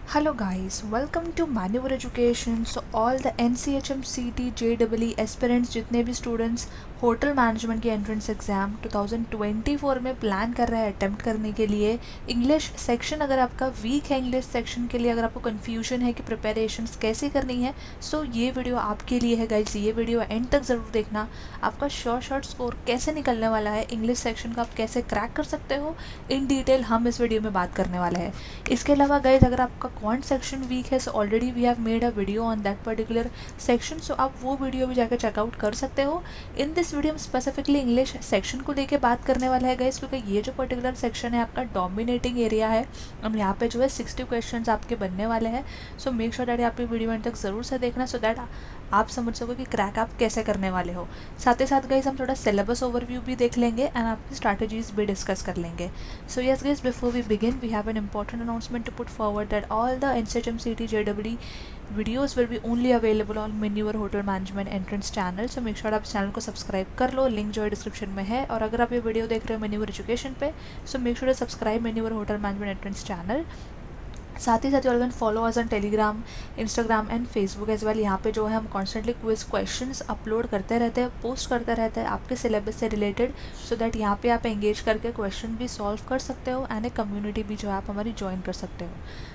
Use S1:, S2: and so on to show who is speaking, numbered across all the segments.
S1: Hello guys, welcome to Maneuver Education. So all the NCHM CT JEE aspirants जितने भी students hotel management की entrance exam 2024 में plan कर रहे हैं अटेम्प्ट करने के लिए, इंग्लिश सेक्शन अगर आपका वीक है, इंग्लिश सेक्शन के लिए अगर आपको कन्फ्यूजन है कि प्रिपरेशंस कैसे करनी है, सो ये वीडियो आपके लिए है गाइज। ये वीडियो एंड तक ज़रूर देखना। आपका शॉर्ट स्कोर कैसे निकलने वाला है, इंग्लिश सेक्शन का आप कैसे क्रैक कर सकते हो, इन डिटेल हम इस वीडियो में बात करने वाले हैं। इसके अलावा गाइज अगर आपका क्वांट सेक्शन वीक है, so already we have made a video on that particular section, so आप वो वीडियो भी जाकर चेकआउट कर सकते हो। इन दिस वीडियो में स्पेसिफिकली इंग्लिश सेक्शन को लेके बात करने वाला है गाइज, क्योंकि ये जो पर्टिकुलर सेक्शन है आपका डोमिनेटिंग एरिया है और यहाँ पे जो है 60 क्वेश्चंस आपके बनने वाले हैं। सो मेक श्योर दैट आप ये वीडियो एंड तक ज़रूर से देखना, सो दैट आप समझ सको कि क्रैक आप कैसे करने वाले हो। साथ ही साथ गाइज हम थोड़ा सिलेबस ओवरव्यू भी देख लेंगे एंड आपकी स्ट्रैटेजीज भी डिस्कस कर लेंगे। So yes guys, before we begin we have an important announcement to put forward that all the NCHM CT JEE videos will be only available on Maneuver Hotel Management Entrance channel. So make sure आप channel को subscribe कर लो, link जो है description में है। और अगर आप ये वीडियो देख रहे हो Maneuver Education पे, so make sure to subscribe Maneuver Hotel Management Entrance channel. साथ ही साथ you can follow us on Telegram, Instagram and Facebook as well. यहाँ पे जो है हम कॉन्स्टेंटली क्विज क्वेश्चंस अपलोड करते रहते हैं, पोस्ट करते रहते हैं आपके सिलेबस से रिलेटेड, सो दैट यहाँ पे आप एंगेज करके क्वेश्चन भी सॉल्व कर सकते हो एंड ए कम्युनिटी भी जो है आप हमारी ज्वाइन कर सकते हो।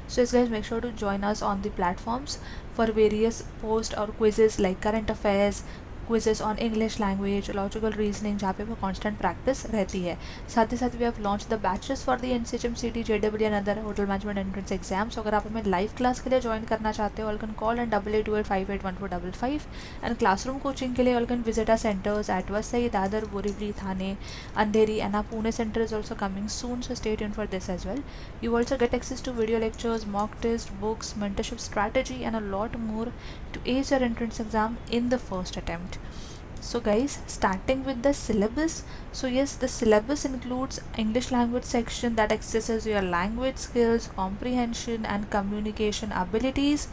S1: सो इस guys make sure to join us on the platforms for various post और quizzes like current affairs, quizzes on English language, logical reasoning, जहाँ पे वो कांस्टेंट प्रैक्टिस रहती है। साथ ही साथ we have launch the batches for the NCHM CT JEE and other hotel management entrance exams. अगर आप हमें लाइव क्लास के लिए ज्वाइन करना चाहते हो, you can call and 8828581455 and classroom coaching के लिए you can visit our centres at Vasai, Dadar, Borivali, Thane, Andheri and our Pune center is also coming soon, so stay tuned for this as well. You also get access to video lectures, mock tests, books, mentorship strategy and a lot more to ace your entrance exam in the first attempt. So guys, starting with the syllabus. So yes, the syllabus includes English language section that assesses your language skills, comprehension and communication abilities.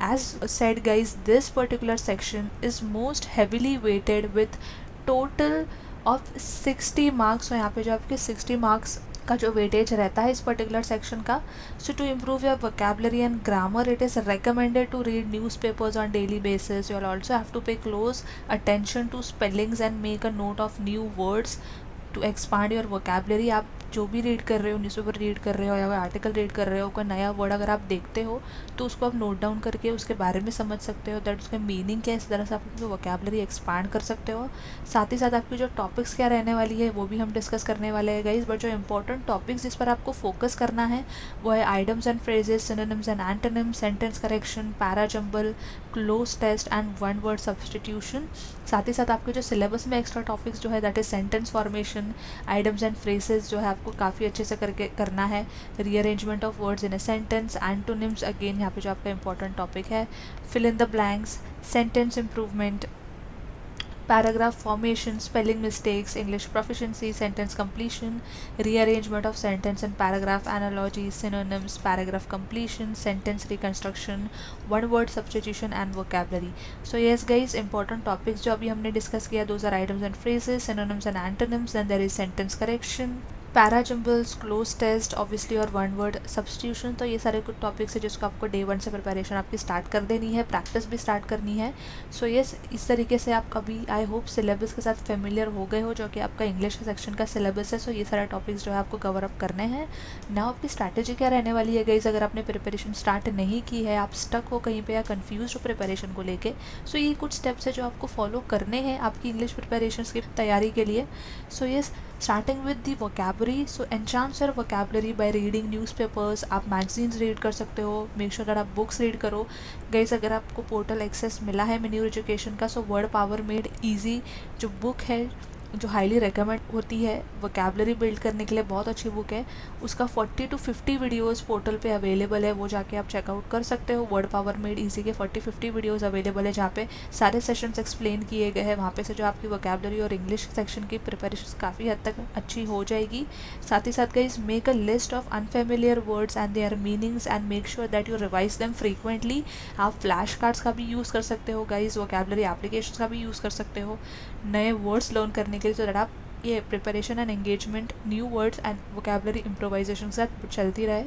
S1: As said guys, this particular section is most heavily weighted with total of 60 marks. So यहाँ पे जो आपके 60 marks का जो weightage रहता है इस particular section का. So to improve your vocabulary and grammar, it is recommended to read newspapers on daily basis. You will also have to pay close attention to spellings and make a note of new words to expand your vocabulary. आप जो भी read कर रहे हो, newspaper read कर रहे हो या कोई आर्टिकल रीड कर रहे हो, कोई नया वर्ड अगर आप देखते हो तो उसको आप नोट डाउन करके उसके बारे में समझ सकते हो, दैट उसका मीनिंग क्या है, इस तरह से आप अपनी वोकैबुलरी एक्सपांड कर सकते हो. साथ ही साथ आपकी जो टॉपिक्स क्या रहने वाली है वो भी हम डिस्कस करने वाले हैं गाइज. बट जो इंपॉर्टेंट टॉपिक्स जिस पर आपको फोकस करना है वो है idioms and phrases, synonyms and antonyms, sentence correction, para jumble, cloze test and one word substitution. साथ ही साथ आपके जो सिलेबस में एक्स्ट्रा टॉपिक्स जो है that is sentence formation, idioms and phrases जो है आपको काफ़ी अच्छे से करके करना है, rearrangement of words in a sentence, antonyms again यहाँ पे जो आपका इंपॉर्टेंट टॉपिक है, fill in the blanks, sentence improvement, paragraph formation, spelling mistakes, English proficiency, sentence completion, rearrangement of sentence and paragraph, analogies, synonyms, paragraph completion, sentence reconstruction, one word substitution and vocabulary. So yes guys, important topics जो अभी हमने discuss किया, those are items and phrases, synonyms and antonyms, then there is sentence correction, para jumbles, cloze test obviously और one word substitution. तो ये सारे कुछ topics है जिसको आपको डे 1 से प्रिपरेशन आपकी स्टार्ट कर देनी है, प्रैक्टिस भी स्टार्ट करनी है. सो यस, इस तरीके से आप कभी आई होप सिलेबस के साथ फेमिलियर हो गए हो जो कि आपका इंग्लिश सेक्शन का सिलेबस है. सो ये सारे टॉपिक्स जो है आपको कवर अप करने हैं. नाउ आपकी स्ट्रैटेजी क्या रहने वाली है गाइस, अगर आपने प्रिपरेशन स्टार्ट नहीं की है, आप स्टक हो कहीं पे या कन्फ्यूज हो प्रिपरेशन को लेके, सो ये कुछ स्टेप्स है जो आपको फॉलो करने हैं आपकी इंग्लिश प्रिपरेशन की तैयारी के लिए. So yes, starting with the vocabulary. So enhance your vocabulary by reading newspapers. आप मैगजीन्स रीड कर सकते हो, मेक श्योर दैट आप बुक्स रीड करो गाइस. अगर आपको पोर्टल एक्सेस मिला है मेन्यूवर एजुकेशन का, so word power made easy जो बुक है जो हाईली रिकमेंड होती है वोकैबुलरी बिल्ड करने के लिए, बहुत अच्छी बुक है. उसका 40 to 50 वीडियोस पोर्टल पे अवेलेबल है, वो जाके आप चेकआउट कर सकते हो. वर्ड पावर मेड इजी के 40-50 वीडियोस अवेलेबल है जहाँ पे सारे सेशंस एक्सप्लेन किए गए हैं. वहाँ पे से जो आपकी वोकैबुलरी और इंग्लिश सेक्शन की प्रिपरेशन काफ़ी हद तक अच्छी हो जाएगी. साथ ही साथ guys, make a list of unfamiliar words and there meanings and make sure that you revise them frequently. आप फ्लैश कार्ड्स का भी यूज़ कर सकते हो गाइज, वोकैबुलरी एप्लीकेशन का भी यूज़ कर सकते हो नए वर्ड्स लर्न करने के लिए, सो दैट आप ये preparation and engagement new words and vocabulary improvisation के साथ चलती रहे.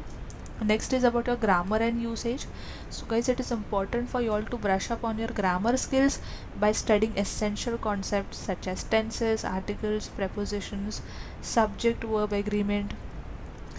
S1: Next is about your grammar and usage. So guys, it is important for you all to brush up on your grammar skills by studying essential concepts such as tenses, articles, prepositions, subject verb agreement,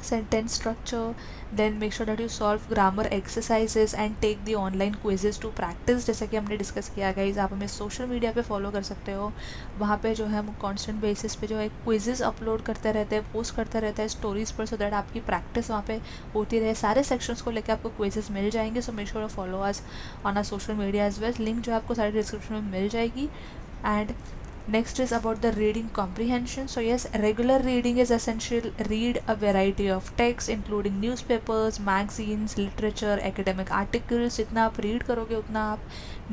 S1: sentence structure. Then make sure that you solve grammar exercises and take the online quizzes to practice. जैसे कि हमने discuss किया guys, आप हमें social media पे follow कर सकते हो, वहाँ पे जो है हम कॉन्स्टेंट बेसिस पे जो है क्विजेस अपलोड करते रहते हैं, पोस्ट करते रहते हैं स्टोरीज़ पर, सो दैट आपकी प्रैक्टिस वहाँ पे होती रहे। सारे सेक्शंस को लेकर आपको क्विजेस मिल जाएंगे, so make sure follow us on our social media as well. Link जो है आपको सारी डिस्क्रिप्शन में मिल जाएगी। And next is about the reading comprehension. So yes, regular reading is essential. Read a variety of texts including newspapers, magazines, literature, academic articles. जितना आप read करोगे उतना आप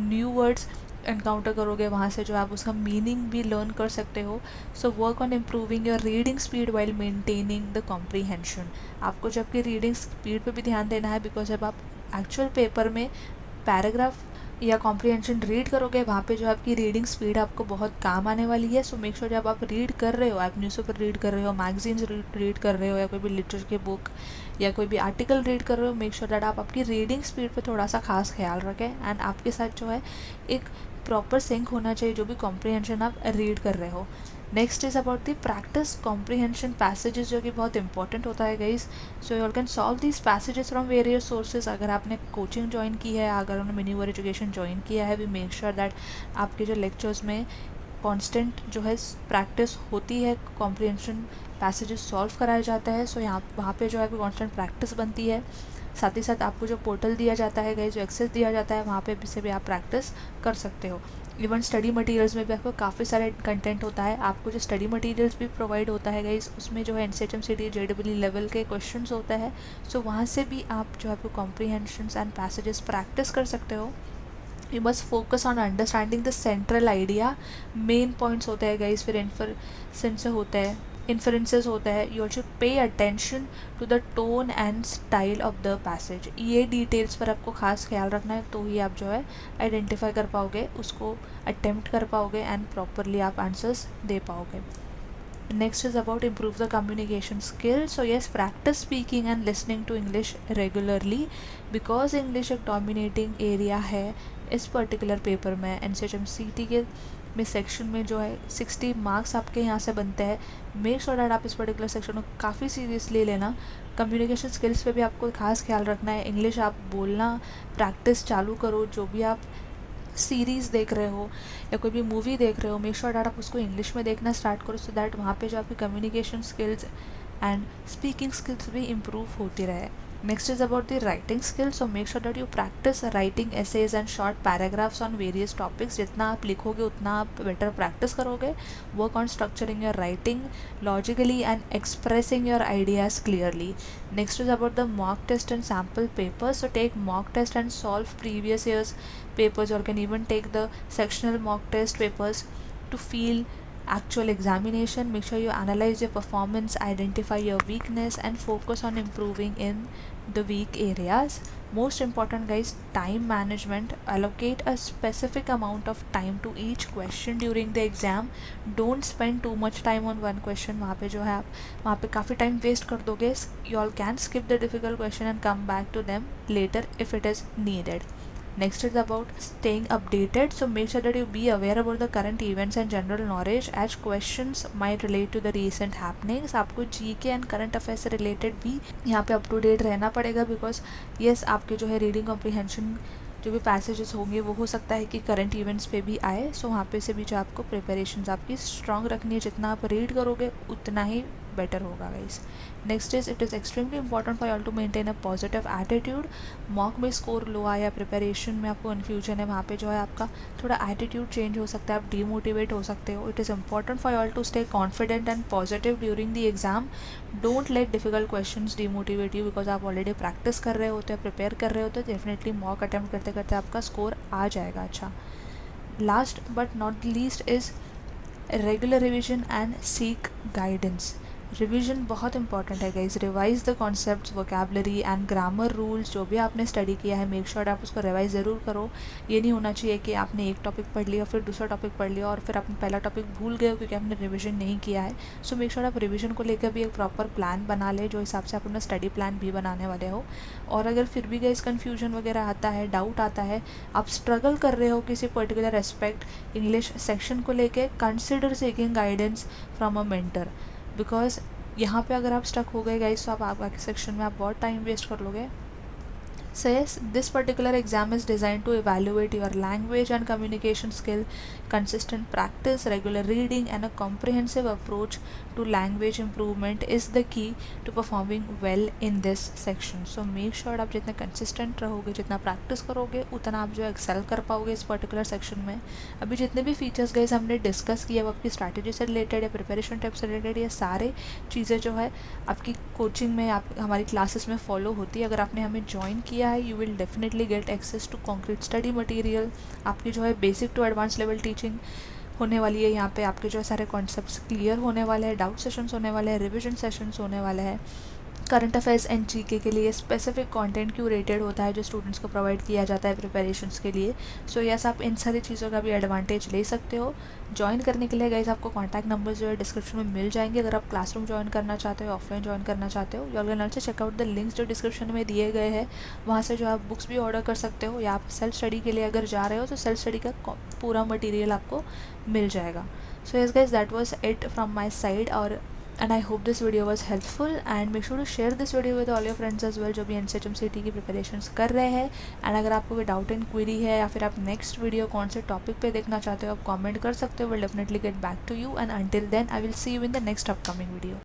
S1: new words एनकाउंटर करोगे, वहाँ से जो आप उसका मीनिंग भी लर्न कर सकते हो। So work on improving your reading speed while maintaining the comprehension. आपको जबकि रीडिंग स्पीड पे भी ध्यान देना है, बिकॉज जब आप एक्चुअल पेपर में पैराग्राफ या कॉम्प्रीहेंशन रीड करोगे, वहाँ पे जो आपकी रीडिंग स्पीड आपको बहुत काम आने वाली है। सो मेक श्योर जब आप रीड कर रहे हो, आप न्यूज़पेपर रीड कर रहे हो, मैगजीन्स रीड कर रहे हो, या कोई भी लिटरेचर की बुक या कोई भी आर्टिकल रीड कर रहे हो, मेक श्योर दैट आप आपकी रीडिंग स्पीड पे थोड़ा सा खास ख्याल रखें। एंड आपके साथ जो है एक प्रॉपर सिंक होना चाहिए जो भी कॉम्प्रीहेंशन आप रीड कर रहे हो। Next is about the practice comprehension passages, जो कि बहुत इंपॉर्टेंट होता है guys. So you all can solve these passages from various sources. अगर आपने कोचिंग ज्वाइन की है, अगर आपने मिनीवर एजुकेशन ज्वाइन किया है, वी मेक श्योर दैट आपके जो लेक्चर्स में कॉन्स्टेंट जो है प्रैक्टिस होती है, कॉम्प्रीहेंशन पैसेजेस सॉल्व कराया जाता है। सो यहाँ वहाँ पे जो है कॉन्स्टेंट प्रैक्टिस बनती है। साथ ही साथ आपको जो पोर्टल दिया जाता है गाइज, जो एक्सेस दिया जाता है, वहाँ पे से भी आप प्रैक्टिस कर सकते हो। इवन स्टडी मटेरियल्स में भी आपको काफ़ी सारे कंटेंट होता है। आपको जो स्टडी मटेरियल्स भी प्रोवाइड होता है गाइज, उसमें जो है NCHM-CT JEE लेवल के क्वेश्चंस होते हैं। सो वहाँ से भी आप जो आपको कॉम्प्रीहेंशंस एंड पैसेजेस प्रैक्टिस कर सकते हो। You must focus on understanding the central idea. Main points होते हैं गाइज, फिर इन्फरेंस होता है, इन्फरेंसेस होता है। You should pay attention to the tone and style of the passage. ये डिटेल्स पर आपको खास ख्याल रखना है, तो ही आप जो है आइडेंटिफाई कर पाओगे, उसको अटेम्प्ट कर पाओगे एंड प्रॉपरली आप आंसर्स दे पाओगे। Next is about improve the communication skills. So yes, practice speaking and listening to English regularly, because English एक dominating area है इस पर्टिकुलर पेपर में। NCHM-CT के में सेक्शन में जो है 60 मार्क्स आपके यहाँ से बनते हैं। मेक श्योर दैट आप इस पर्टिकुलर सेक्शन को काफ़ी सीरियसली लेना। कम्युनिकेशन स्किल्स पे भी आपको खास ख्याल रखना है। इंग्लिश आप बोलना प्रैक्टिस चालू करो। जो भी आप सीरीज़ देख रहे हो या कोई भी मूवी देख रहे हो, मेक श्योर दैट आप उसको इंग्लिश में देखना स्टार्ट करो, सो दैट वहाँ पे जो आपकी communication skills and speaking skills भी इम्प्रूव होती रहे। Next is about the writing skills. So make sure that you practise writing essays and short paragraphs on various topics. जितना आप लिखोगे उतना आप बेटर प्रैक्टिस करोगे। Work on structuring your writing logically and expressing your ideas clearly. Next is about the mock test and sample papers. So take mock test and solve previous year's papers, or can even take the sectional mock test papers to feel actual examination. Make sure you analyze your performance, identify your weakness and focus on improving in the weak areas. Most important guys, time management. Allocate a specific amount of time to each question during the exam. Don't spend too much time on one question. वहाँ पे जो है आप वहाँ पे काफ़ी time waste कर दोगे। You all can skip the difficult question and come back to them later if it is needed. Next is about staying updated. So make sure that you be aware about the current events and general knowledge, as questions might relate to the recent happenings. आपको GK and current affairs से related भी यहाँ पे up to date रहना पड़ेगा, because yes, आपके जो है रीडिंग कॉम्प्रीहेंशन जो भी पैसेजेस होंगे वो हो सकता है कि करंट इवेंट्स पे भी आए। सो वहाँ पे से भी जो आपको प्रिपरेशन आपकी स्ट्रॉन्ग रखनी है। जितना आप रीड करोगे उतना ही बेटर होगा guys. Next is it is extremely important for all to maintain a positive attitude. Mock में स्कोर लो आया, प्रिपरेशन में आपको कन्फ्यूजन है, वहाँ पे जो है आपका थोड़ा एटीट्यूड चेंज हो सकता है, आप डीमोटिवेट हो सकते हो। It is important for all to stay confident and positive during the exam. Don't let difficult questions demotivate you, because आप ऑलरेडी प्रैक्टिस कर रहे होते हैं, प्रिपेयर कर रहे होते हैं। डेफिनेटली मॉक अटैम्प्ट करते करते आपका स्कोर आ जाएगा अच्छा। Last but not least is regular revision and seek guidance. Revision बहुत इंपॉर्टेंट है guys. Revise the concepts, vocabulary and grammar rules, जो भी आपने स्टडी किया है मेक श्योर आप उसको रिवाइज ज़रूर करो। ये नहीं होना चाहिए कि आपने एक टॉपिक पढ़ लिया फिर दूसरा टॉपिक पढ़ लिया और फिर आपने पहला टॉपिक भूल गए हो क्योंकि आपने रिविजन नहीं किया है। सो मेक श्योर आप रिविजन को लेकर भी एक प्रॉपर प्लान बना ले, जो हिसाब से आप अपना स्टडी प्लान भी बनाने वाले हो। और अगर फिर भी गाइज कन्फ्यूजन वगैरह आता है, डाउट आता है, आप स्ट्रगल कर रहे हो किसी पर्टिकुलर एस्पेक्ट इंग्लिश सेक्शन को लेके, consider seeking guidance from a mentor. Because यहाँ पे अगर आप स्टक हो गए गाइस तो आप बाकी सेक्शन में आप बहुत टाइम वेस्ट कर लोगे। Says this particular exam is designed to evaluate your language and communication skill, consistent practice, regular reading, and a comprehensive approach to language improvement is the key to performing well in this section. So make sure आप जितना consistent रहोगे, जितना practice करोगे, उतना आप जो excel कर पाओगे इस particular section में। अभी जितने भी features गाइस हमने discuss किया वो आपकी strategy से related या preparation tips से related, ये सारे चीज़ें जो है आपकी कोचिंग में, आप हमारी क्लासेस में फॉलो होती है। अगर आपने हमें ज्वाइन किया है you will definitely get access to concrete study material. आपकी जो है basic to advance level teaching होने वाली है। यहाँ पे आपके जो है सारे कॉन्सेप्ट्स क्लियर होने वाले हैं, डाउट सेशंस होने वाले हैं, रिविजन सेशंस होने वाले हैं। करंट अफेयर्स एंड जीके के लिए स्पेसिफिक कंटेंट क्यूरेटेड होता है जो स्टूडेंट्स को प्रोवाइड किया जाता है प्रिपरेशंस के लिए। सो यस, आप इन सारी चीज़ों का भी एडवांटेज ले सकते हो। ज्वाइन करने के लिए गाइस आपको कॉन्टैक्ट नंबर जो है डिस्क्रिप्शन में मिल जाएंगे। अगर आप क्लासरूम ज्वाइन करना चाहते हो, ऑफलाइन ज्वाइन करना चाहते हो, you can also checkout the links जो डिस्क्रिप्शन में दिए गए हैं। वहाँ से जो आप बुक्स भी ऑर्डर कर सकते हो, या आप सेल्फ स्टडी के लिए अगर जा रहे हो तो सेल्फ स्टडी का पूरा मटीरियल आपको मिल जाएगा। So yes guys, that was it from my side, और and I hope this video was helpful, and make sure to share this video with all your friends as well जो भी NCHMCT की preparations कर रहे हैं। And अगर आपको कोई डाउट एंड क्वेरी है या फिर आप नेक्स्ट वीडियो कौन से टॉपिक पे देखना चाहते हो आप कमेंट कर सकते हो। Will definitely get back to you, and until then I will see you in the next upcoming video.